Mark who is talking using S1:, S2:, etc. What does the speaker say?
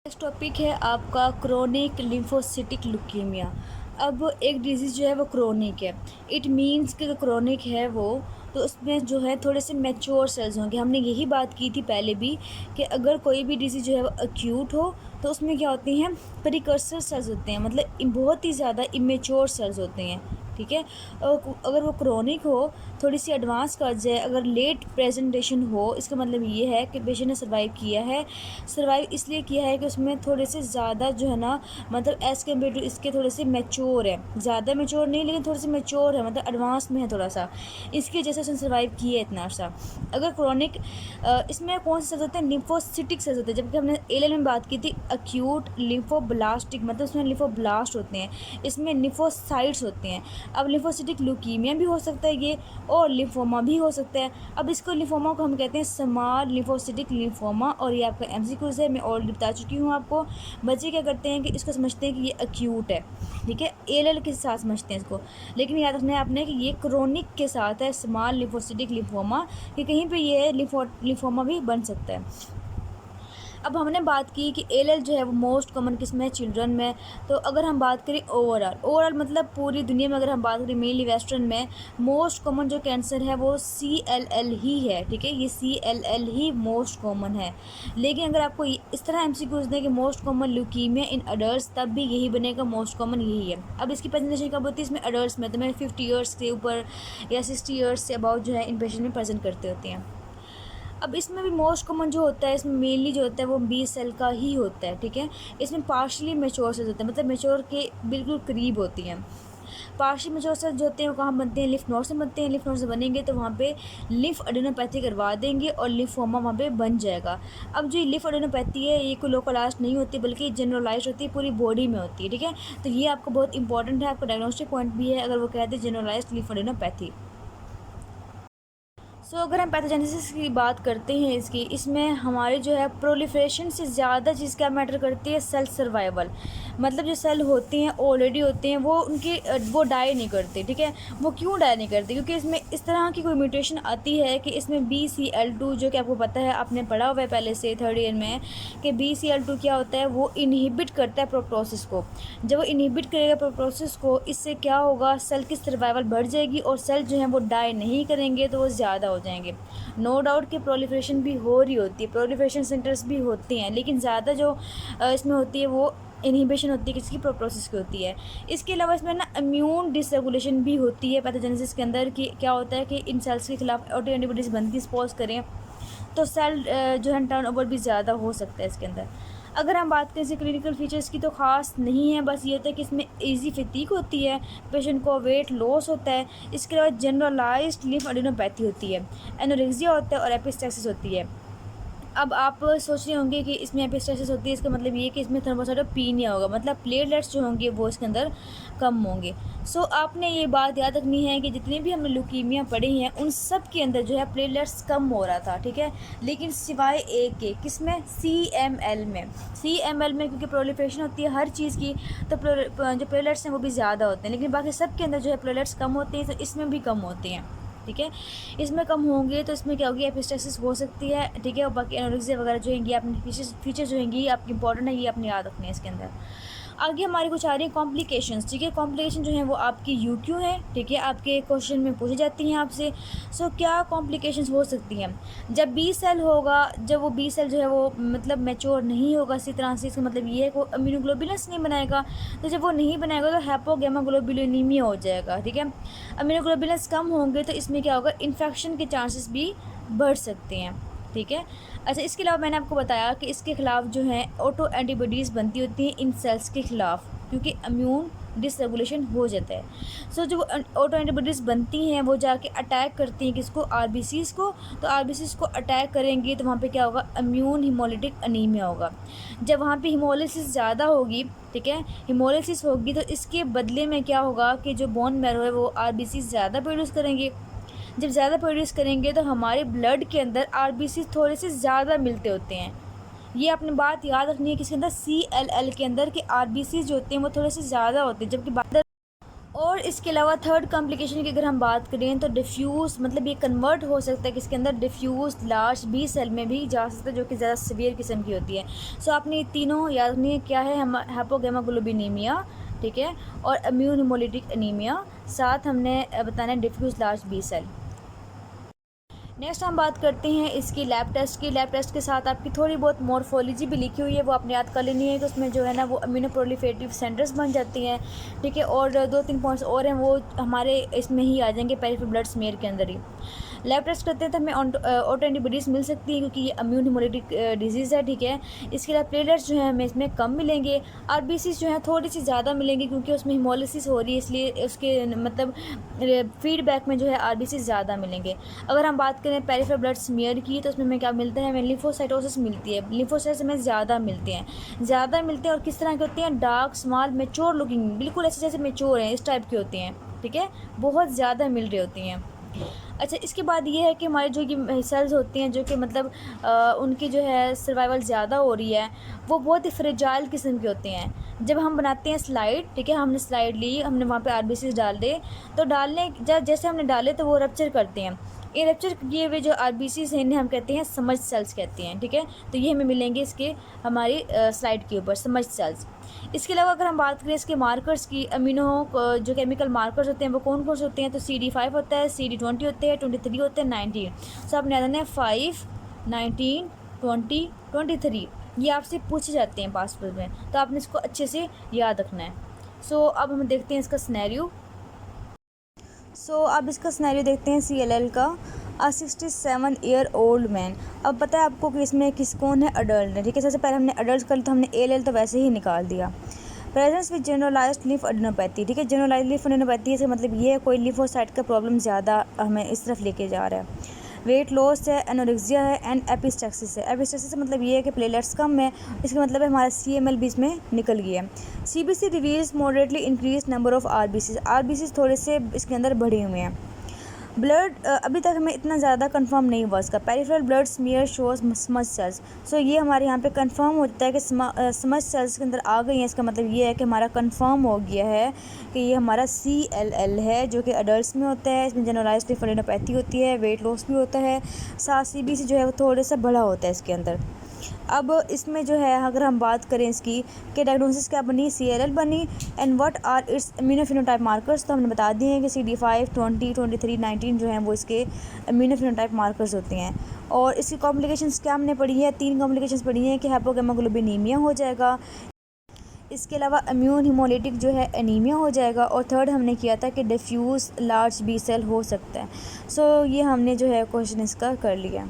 S1: Next topic है आपका chronic lymphocytic leukaemia. अब एक डिजीज़ जो है वो क्रोनिक है। इट मीन्स कि क्रोनिक है वो तो उसमें जो है थोड़े से मैच्योर सेल्स होंगे। हमने यही बात की थी पहले भी कि अगर कोई भी डिजीज़ जो है वो एक्यूट हो तो उसमें क्या होती हैं, प्रिकर्सर सेल्स होते हैं, मतलब बहुत ही ज़्यादा इमेच्योर सेल्स होते हैं। ठीक है। और अगर वो क्रोनिक हो, थोड़ी सी एडवांस कर जाए, अगर लेट प्रेजेंटेशन हो, इसका मतलब ये है कि पेशेंट ने सर्वाइव किया है। सर्वाइव इसलिए किया है कि उसमें थोड़े से ज़्यादा जो है ना, मतलब एज़ कम्पेयर टू इसके थोड़े से मैच्योर है, ज़्यादा मैच्योर नहीं लेकिन थोड़े से मैच्योर है, मतलब एडवांस में है थोड़ा सा, इसकी वजह से उसने सर्वाइव किया है इतना अर्सा। अगर क्रोनिक इसमें कौन से सेल्स होते हैं, लिम्फोसिटिक सेल्स होते हैं, जबकि हमने एल में बात की थी एक्यूट लिम्फोब्लास्टिक, मतलब उसमें लिम्फोब्लास्ट होते हैं, इसमें लिम्फोसाइट्स होते हैं। अब लिम्फोसिटिक ल्यूकीमिया भी हो सकता है ये, और लिम्फोमा भी हो सकता है। अब इसको लिम्फोमा को हम कहते हैं स्मॉल लिम्फोसिटिक लिम्फोमा, और ये आपका एमसीक्यूज है, मैं ऑलरेडी बता चुकी हूँ आपको। बच्चे क्या करते हैं कि इसको समझते हैं कि ये एक्यूट है, ठीक है, एल के साथ समझते हैं इसको, लेकिन याद रखना है आपने कि ये क्रोनिक के साथ है, स्मॉल लिम्फोसिटिक लिम्फोमा, कि कहीं पे ये लिम्फोमा भी बन सकता है। अब हमने बात की कि एल जो है वो मोस्ट कॉमन किस में है, चिल्ड्रन में। तो अगर हम बात करें ओवरऑल मतलब पूरी दुनिया में अगर हम बात करें मेनली वेस्टर्न में, मोस्ट कॉमन जो कैंसर है वो CLL ही है, ठीक है, ये CLL ही मोस्ट कॉमन है। लेकिन अगर आपको इस तरह MCQs दें कि most common leukaemia in adult, तब भी यही बनेगा, मोस्ट कॉमन यही है। अब इसकी प्रेजेंटेशन कब होती है, इसमें अडल्ट में, तो मैं 50 ईयर्स के ऊपर या 60 ईयर्स से अबाउट जो है इन पेशेंट में प्रेजेंट करते होते हैं। अब इसमें भी मोस्ट कॉमन जो होता है, इसमें मेनली जो होता है वो B सेल का ही होता है, ठीक है। इसमें पार्शली मेच्योर सेल्स होते हैं, मतलब मेच्योर के बिल्कुल करीब होती हैं। पार्शली मेच्योर सेल्स जो होते हैं वो कहाँ बनते हैं, लिम्फ नोड से बनते हैं। लिम्फ नोड से बनेंगे तो वहाँ पे लिम्फ एडेनोपैथी करवा देंगे और लिम्फोमा वहाँ पे बन जाएगा। अब जो लिम्फ एडेनोपैथी है ये कोई लोकलाइज्ड नहीं होती, बल्कि जनरलाइज्ड होती है, पूरी बॉडी में होती है, ठीक है। तो ये आपको बहुत इंपॉर्टेंट है, आपका डायग्नोस्टिक पॉइंट भी है अगर वो कहते हैं जनरलाइज्ड लिम्फ एडेनोपैथी। अगर हम पैथोजेनेसिस की बात करते हैं इसकी, इसमें हमारी जो है प्रोलिफरेशन से ज़्यादा चीज़ क्या मैटर करती है, सेल सर्वाइवल। मतलब जो सेल होते हैं ऑलरेडी होते हैं वो उनकी वो डाई नहीं करते, ठीक है। वो क्यों डाई नहीं करते, क्योंकि इसमें इस तरह की कोई म्यूटेशन आती है कि इसमें BCL2, जो कि आपको पता है, आपने पढ़ा हुआ है पहले से 3rd ईयर में, कि BCL2 क्या होता है, वो इनहिबिट करता है प्रोटोसिस को। जब वो इनहिबिट करेगा प्रोटोसिस को, इससे क्या होगा, सेल की सर्वाइवल बढ़ जाएगी और सेल जो है वो डाई नहीं करेंगे तो वो ज़्यादा हो जाएंगे। नो डाउट कि प्रोलिफरेशन भी हो रही होती है, प्रोलिफरेशन सेंटर्स भी होते हैं, लेकिन ज़्यादा जो इसमें होती है वो इनहिबिशन होती है, किसकी, प्रोटोसिस की होती है। इसके अलावा इसमें ना इम्यून डिसरेगुलेशन भी होती है पैथोजेनेसिस के अंदर, कि क्या होता है कि इन सेल्स के खिलाफ ऑटो एंटीबॉडीज़ बनती, सपोज करें तो सेल जो है टर्न ओवर भी ज़्यादा हो सकता है इसके अंदर। अगर हम बात करें इसे क्लिनिकल फीचर्स की तो ख़ास नहीं है, बस ये होता है कि इसमें ईजी फटीग होती है, पेशेंट को वेट लॉस होता है, इसके अलावा जनरलाइज्ड लिम्फ एडेनोपैथी होती है, एनोरेक्सिया होता है और एपिस्टैक्सिस होती है। अब आप सोच रहे होंगे कि इसमें एपिस्टैसिस होती है, इसका मतलब ये कि इसमें थ्रोम्बोसाइटोपेनिया होगा, मतलब प्लेटलेट्स जो होंगे वो इसके अंदर कम होंगे। आपने ये बात याद रखनी है कि जितने भी हमने ल्यूकीमिया पढ़ी हैं उन सब के अंदर जो है प्लेटलेट्स कम हो रहा था, ठीक है, लेकिन सिवाय एक के, किसमें, CML में। CML में क्योंकि प्रोलिफरेशन होती है हर चीज़ की, तो जो प्लेटलेट्स हैं वो भी ज़्यादा होते हैं, लेकिन बाकी सब के अंदर जो है प्लेटलेट्स कम होते हैं, तो इसमें भी कम होते हैं, ठीक है। इसमें कम होंगे तो इसमें क्या होगी, एपिस्टैक्सिस हो सकती है, ठीक है, और बाकी एनोरेक्सिया वगैरह जो होंगी, अपने फीचर्स जो होंगी आपकी इंपॉर्टेंट है, ये अपने याद रखने हैं इसके अंदर। आगे हमारी कुछ आ रही है कॉम्प्लिकेशंस, ठीक है। कॉम्प्लिकेशन जो है वो आपकी UQ है, ठीक है, आपके क्वेश्चन में पूछी जाती हैं आपसे। क्या कॉम्प्लिकेशंस हो सकती हैं, जब B सेल होगा, जब वो B सेल जो है वो मतलब मैच्योर नहीं होगा इसी तरह से, इसका मतलब ये है कि वो इम्यूनोग्लोबुलिन्स नहीं बनाएगा, तो जब वो नहीं बनाएगा तो हाइपोगैमाग्लोबुलिनीमिया हो जाएगा, ठीक है। इम्यूनोग्लोबुलिन्स कम होंगे तो इसमें क्या होगा, इन्फेक्शन के चांसेस भी बढ़ सकते हैं, ठीक है। अच्छा, इसके अलावा मैंने आपको बताया कि इसके खिलाफ जो है ऑटो एंटीबॉडीज़ बनती होती हैं इन सेल्स के खिलाफ, क्योंकि इम्यून डिसरेगुलेशन हो जाता है। जो ऑटो एंटीबॉडीज़ बनती हैं वो जाके अटैक करती हैं किसको, RBCs को। तो RBCs को अटैक करेंगी तो वहाँ पे क्या होगा, इम्यून हिमोलिटिक अनीमिया होगा। जब वहाँ पे हिमोलिसिस ज़्यादा होगी, ठीक है, हिमोलिसिस होगी, तो इसके बदले में क्या होगा कि जो बोन मैरो है वो RBCs ज़्यादा प्रोड्यूस करेंगे। जब ज़्यादा प्रोड्यूस करेंगे तो हमारे ब्लड के अंदर RBCs थोड़े से ज़्यादा मिलते होते हैं। ये अपनी बात याद रखनी है, किसके अंदर, CLL के अंदर, कि RBCs जो होते हैं वो थोड़े से ज़्यादा होते हैं, जबकि और इसके अलावा थर्ड कॉम्प्लिकेशन की अगर हम बात करें तो डिफ्यूज़, मतलब ये कन्वर्ट हो सकता है कि इसके अंदर डिफ्यूज़ लार्ज बी सेल में भी जा सकता है, जो कि ज़्यादा सीवियर किस्म की होती है। सो आपने ये तीनों याद रखनी है, क्या है, हम हाइपोगैमाग्लोबिनीमिया, ठीक है, और इम्यून हिमोलिटिक एनीमिया, साथ हमने बताना है diffuse large B cell. Next हम बात करते हैं इसकी लैब टेस्ट की। लैब टेस्ट के साथ आपकी थोड़ी बहुत मॉर्फोलॉजी भी लिखी हुई है, वो आपने याद कर लेनी है कि उसमें जो है ना वो इम्यूनोप्रोलिफरेटिव सेंटर्स बन जाती हैं, ठीक है। और 2-3 पॉइंट्स और हैं, वो हमारे इसमें ही आ जाएंगे, पेरिफेरल ब्लड स्मेयर के अंदर ही। लैब टेस्ट करते हैं तो हमें ऑटो एंटीबॉडीज़ मिल सकती है, क्योंकि ये इम्यून हिमोलिटिक डिजीज़ है, ठीक है। इसके अलावा प्लेटलेट्स जो है हमें इसमें कम मिलेंगे। आरबीसीज जो है थोड़ी सी ज़्यादा मिलेंगी, क्योंकि उसमें हिमोलिसिस हो रही है, इसलिए उसके मतलब फीडबैक में जो है आरबीसी ज़्यादा मिलेंगे। अगर हम बात करें पेरिफेरल ब्लड स्मीयर की, तो उसमें हमें क्या मिलता है, हमें लिम्फोसाइटोसिस मिलती है। लिम्फोसाइट्स हमें ज़्यादा मिलते हैं और किस तरह के होते हैं, डार्क स्मॉल मेच्योर लुकिंग, बिल्कुल ऐसे जैसे मेच्योर हैं इस टाइप की होती हैं, ठीक है, बहुत ज़्यादा मिल रही होती हैं। अच्छा, इसके बाद ये है कि हमारी जो ये सेल्स होती हैं, जो कि मतलब उनकी जो है सर्वाइवल ज़्यादा हो रही है, वो बहुत ही फ्रेजाइल किस्म के होते हैं। जब हम बनाते हैं स्लाइड, ठीक है, हमने स्लाइड ली, हमने वहाँ पे आरबीसीज डाल दे, तो डालने जैसे हमने डाले तो वो रप्चर करते हैं। ये रप्चर किए हुए जो आरबीसीज हैं, इन्हें हम कहते हैं समझ सेल्स कहते हैं, ठीक है। तो ये हमें मिलेंगे इसके हमारी स्लाइड के ऊपर, समझ सेल्स। इसके अलावा अगर हम बात करें इसके मार्कर्स की, अमीनो जो केमिकल मार्कर्स होते हैं वो कौन कौन से होते हैं, तो CD5 होता है, CD20 होते हैं, 23 होते हैं, 19। सो आपने याद रखना है 5, 19, 20, 23, ये आपसे पूछे जाते हैं पासवर्ड में, तो आपने इसको अच्छे से याद रखना है। सो अब हम देखते हैं इसका सिनेरियो। अब इसका सिनेरियो देखते हैं CLL का। 67 ईयर ओल्ड मैन। अब पता है आपको कि इसमें कौन है, अडल्ट है, ठीक है। सबसे पहले हमने अडल्ट कर लिया, तो हमने ALL तो वैसे ही निकाल दिया। Presence with generalised lymph adenopathy, ठीक है। जनरलाइज्ड लिम्फ एडिनोपैथी से मतलब ये है कोई लिम्फोसाइट का प्रॉब्लम ज़्यादा हमें इस तरफ लेके जा रहा है। वेट लॉस है, एनोरेक्सिया है, एंड एपिस्टैक्सिस है। एपिस्टैक्सिस से मतलब ये है कि प्लेटलेट्स कम है, इसका मतलब है हमारा CML भी इसमें निकल गया है। CBC reveals moderately increase number of RBCs थोड़े से इसके अंदर बढ़े हुए हैं। ब्लड अभी तक हमें इतना ज़्यादा कंफर्म नहीं हुआ इसका। Peripheral blood smear shows smudge cells. So ये हमारे यहाँ पे कंफर्म होता है कि स्मज सेल्स के अंदर आ गई हैं। इसका मतलब ये है कि हमारा कंफर्म हो गया है कि ये हमारा CLL है, जो कि अडल्ट में होता है। इसमें जनरलाइज्ड लिम्फ एडिनोपैथी होती है, वेट लॉस भी होता है, साथ CBC जो है वो थोड़ा सा बड़ा होता है इसके अंदर। अब इसमें जो है अगर हम बात करें इसकी कि डायग्नोसिस क्या बनी, CLL बनी, and what are its immunophenotype markers, तो हमने बता दिए हैं कि CD5, 20, 23, 19 जो हैं वो इसके इम्यूनोफिनोटाइप मार्कर्स होते हैं। और इसकी कॉम्प्लिकेशंस क्या हमने पढ़ी है, 3 कॉम्प्लिकेशंस पढ़ी हैं कि हाइपोगैमाग्लोबिनीमिया हो जाएगा, इसके अलावा इम्यून हिमोलिटिक जो है एनीमिया हो जाएगा, और थर्ड हमने किया था कि डिफ्यूज़ लार्ज बी सेल हो सकता है। सो ये हमने जो है क्वेश्चन इसका कर लिया।